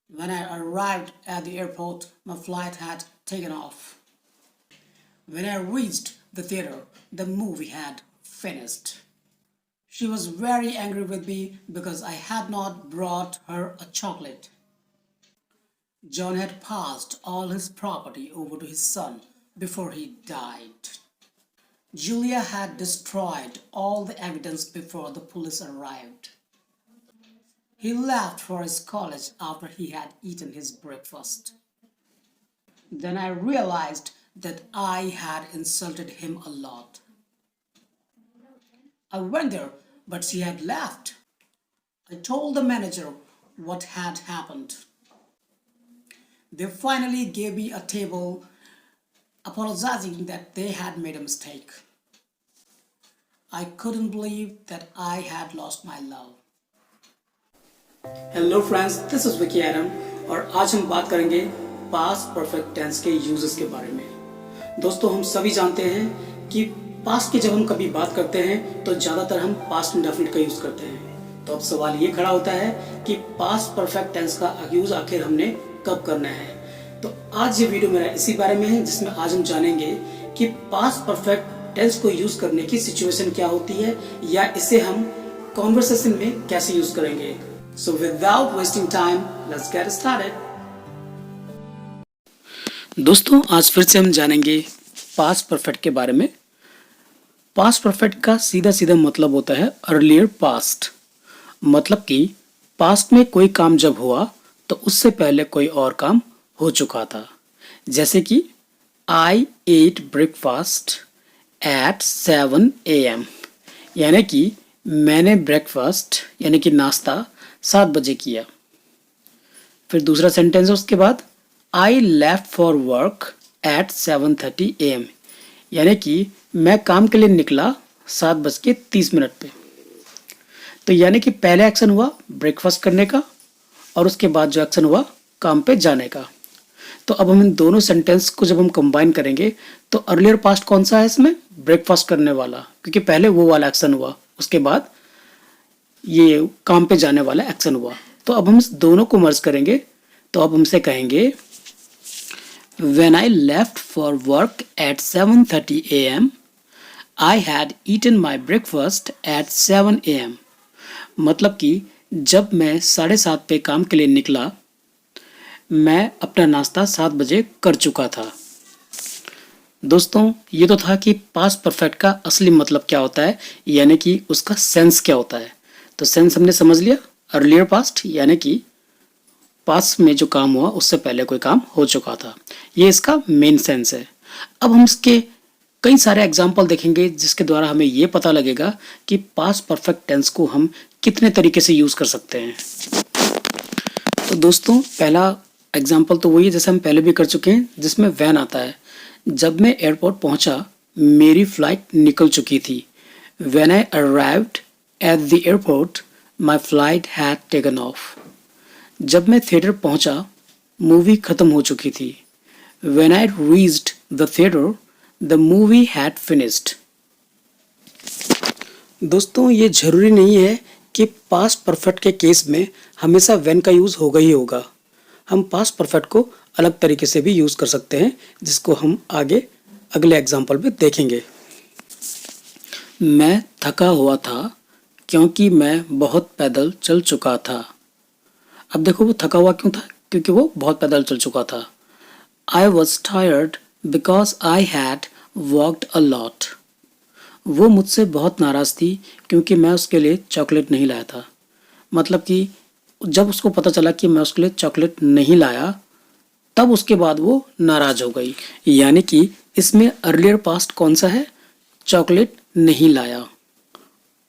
When I arrived at the airport, my flight had taken off. When I reached the theater, the movie had finished. She was very angry with me because I had not brought her a chocolate. John had passed all his property over to his son before he died. Julia had destroyed all the evidence before the police arrived. He left for his college after he had eaten his breakfast. Then I realized that I had insulted him a lot. I went there, but she had left. I told the manager what had happened. They finally gave me a table apologizing that they had made a mistake. I couldn't believe that I had lost my love. Hello friends, this is Vicky Adam और आज हम बात करेंगे past perfect tense के uses के बारे में। दोस्तों, हम सभी जानते हैं कि पास्ट की जब हम कभी बात करते हैं तो ज़्यादातर हम पास्ट इंडेफिनिट का यूज़ करते हैं। तो अब सवाल ये खड़ा होता है कि पास्ट परफेक्ट टेंस का यूज़ आखिर हमने कब करना है। तो आज ये वीडियो मेरा इसी बारे में है, जिसमें आज हम जानेंगे कि पास्ट परफेक्ट टेंस को यूज़ करने की सिचुएशन क्या होती है या इसे हम कॉन्वर्सेशन में कैसे यूज़ करेंगे। So without wasting time, let's get started. दोस्तों, आज फिर से हम जानेंगे पास्ट परफेक्ट के बारे में। पास्ट परफेक्ट का सीधा सीधा मतलब होता है अर्लियर पास्ट। मतलब कि पास्ट में कोई काम जब हुआ तो उससे पहले कोई और काम हो चुका था। जैसे कि I ate breakfast at 7 AM, यानी कि मैंने ब्रेकफास्ट यानी कि नाश्ता 7 बजे किया। फिर दूसरा सेंटेंस है उसके बाद I left for work at 7:30 AM, यानी कि मैं काम के लिए निकला 7:30 पे। तो यानी कि पहले एक्शन हुआ ब्रेकफास्ट करने का और उसके बाद जो एक्शन हुआ काम पे जाने का। तो अब हम इन दोनों सेंटेंस को जब हम कंबाइन करेंगे तो अर्लियर पास्ट कौन सा है इसमें? ब्रेकफास्ट करने वाला, क्योंकि पहले वो वाला एक्शन हुआ, उसके बाद ये काम पे जाने वाला एक्शन हुआ। तो अब हम इस दोनों को मर्ज करेंगे तो अब हमसे कहेंगे When I left for work at 7:30 AM, I had eaten my breakfast at 7 AM. मतलब कि जब मैं 7:30 पे काम के लिए निकला, मैं अपना नाश्ता 7 बजे कर चुका था। दोस्तों, ये तो था कि पास्ट परफेक्ट का असली मतलब क्या होता है, यानी कि उसका सेंस क्या होता है। तो सेंस हमने समझ लिया, अर्लियर पास्ट यानी कि पास्ट में जो काम हुआ उससे पहले कोई काम हो चुका था। ये इसका मेन सेंस है। अब हम इसके कई सारे एग्जाम्पल देखेंगे जिसके द्वारा हमें ये पता लगेगा कि पास्ट परफेक्ट टेंस को हम कितने तरीके से यूज़ कर सकते हैं। तो दोस्तों, पहला एग्जाम्पल तो वही है जैसे हम पहले भी कर चुके हैं, जिसमें वैन आता है। जब मैं एयरपोर्ट पहुंचा, मेरी फ्लाइट निकल चुकी थी। When I arrived at the airport, my flight had taken off. जब मैं थिएटर पहुंचा, मूवी खत्म हो चुकी थी। When I reached the theater, the movie had finished. दोस्तों, ये जरूरी नहीं है कि पास्ट परफेक्ट के केस में हमेशा when का यूज़ होगा ही होगा। हम पास्ट परफेक्ट को अलग तरीके से भी यूज़ कर सकते हैं, जिसको हम आगे अगले एग्जाम्पल में देखेंगे। मैं थका हुआ था क्योंकि मैं बहुत पैदल चल चुका था। अब देखो, वो थका हुआ क्यों था? क्योंकि वो बहुत पैदल चल चुका था। I was tired because I had walked a lot. वो मुझसे बहुत नाराज़ थी क्योंकि मैं उसके लिए चॉकलेट नहीं लाया था। मतलब कि जब उसको पता चला कि मैं उसके लिए चॉकलेट नहीं लाया, तब उसके बाद वो नाराज़ हो गई। यानी कि इसमें अर्लियर पास्ट कौन सा है? चॉकलेट नहीं लाया,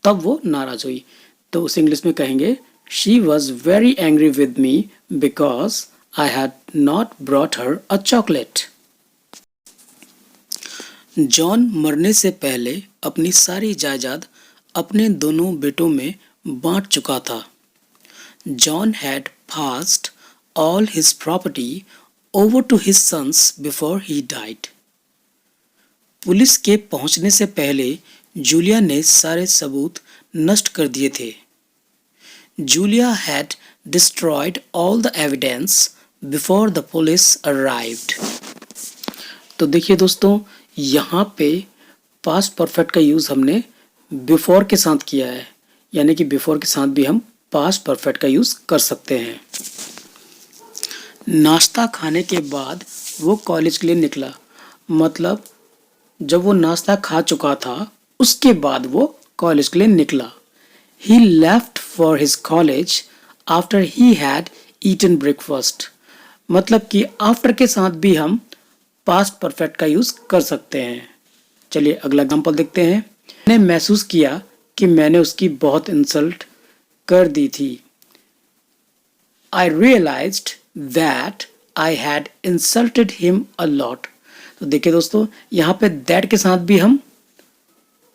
तब वो नाराज़ हुई। तो उस इंग्लिश में कहेंगे she was very angry with me because I had not brought her a chocolate. John मरने से पहले अपनी सारी जायदाद अपने दोनों बेटों में बांट चुका था। John had passed all his property over to his sons before he died. Police के पहुंचने से पहले जूलिया ने सारे सबूत नष्ट कर दिए थे। Julia had destroyed all the evidence before the police arrived। तो देखिए दोस्तों, यहाँ पे पास्ट परफेक्ट का यूज़ हमने बिफोर के साथ किया है, यानी कि बिफोर के साथ भी हम पास्ट परफेक्ट का यूज़ कर सकते हैं। नाश्ता खाने के बाद वो कॉलेज के लिए निकला, मतलब जब वो नाश्ता खा चुका था उसके बाद वो कॉलेज के लिए निकला। He left for his college after he had eaten breakfast। मतलब कि आफ्टर के साथ भी हम पास्ट परफेक्ट का यूज कर सकते हैं। चलिए अगला एग्जांपल देखते हैं। मैंने महसूस किया कि मैंने उसकी बहुत इंसल्ट कर दी थी। I realized that I had insulted him a lot। तो देखिए दोस्तों, यहाँ पे that के साथ भी हम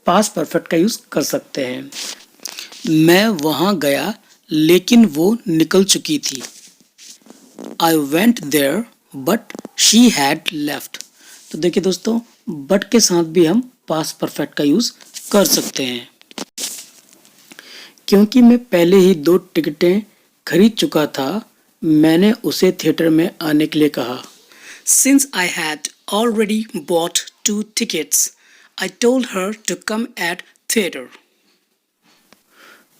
पास्ट परफेक्ट का यूज कर सकते हैं। मैं वहां गया लेकिन वो निकल चुकी थी। I went there but she had left। तो देखिए दोस्तों, बट के साथ भी हम पास्ट परफेक्ट का यूज कर सकते हैं। क्योंकि मैं पहले ही 2 टिकटें खरीद चुका था, मैंने उसे थिएटर में आने के लिए कहा। Since I had already bought 2 tickets, I told her to come at theater।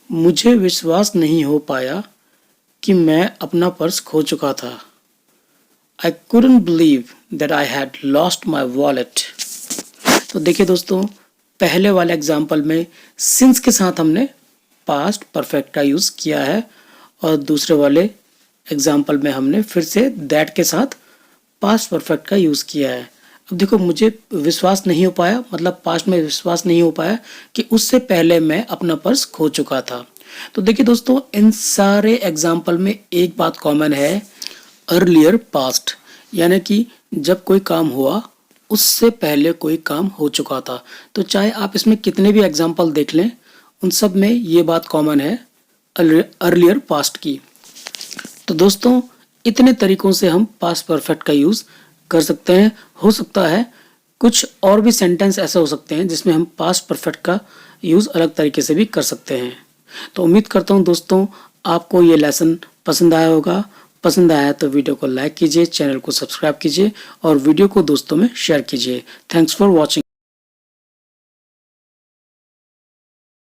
मुझे विश्वास नहीं हो पाया कि मैं अपना पर्स खो चुका था। I couldn't believe that I had lost my wallet। तो देखिए दोस्तों, पहले वाले एग्जाम्पल में सिंस के साथ हमने पास्ट परफेक्ट का यूज़ किया है और दूसरे वाले एग्जाम्पल में हमने फिर से दैट के साथ पास्ट परफेक्ट का यूज़ किया है। अब देखो, मुझे विश्वास नहीं हो पाया, मतलब पास्ट में विश्वास नहीं हो पाया कि उससे पहले मैं अपना पर्स खो चुका था। तो देखिए दोस्तों, इन सारे एग्जाम्पल में एक बात कॉमन है, अर्लियर पास्ट, यानी कि जब कोई काम हुआ उससे पहले कोई काम हो चुका था। तो चाहे आप इसमें कितने भी एग्जाम्पल देख लें, उन सब में ये बात कॉमन है अर्लियर पास्ट की। तो दोस्तों, इतने तरीकों से हम पास्ट परफेक्ट का यूज़ कर सकते हैं। हो सकता है कुछ और भी सेंटेंस ऐसे हो सकते हैं जिसमें हम पास्ट परफेक्ट का यूज़ अलग तरीके से भी कर सकते हैं। तो उम्मीद करता हूँ दोस्तों, आपको ये लेसन पसंद आया होगा। पसंद आया तो वीडियो को लाइक कीजिए, चैनल को सब्सक्राइब कीजिए और वीडियो को दोस्तों में शेयर कीजिए। Thanks for watching.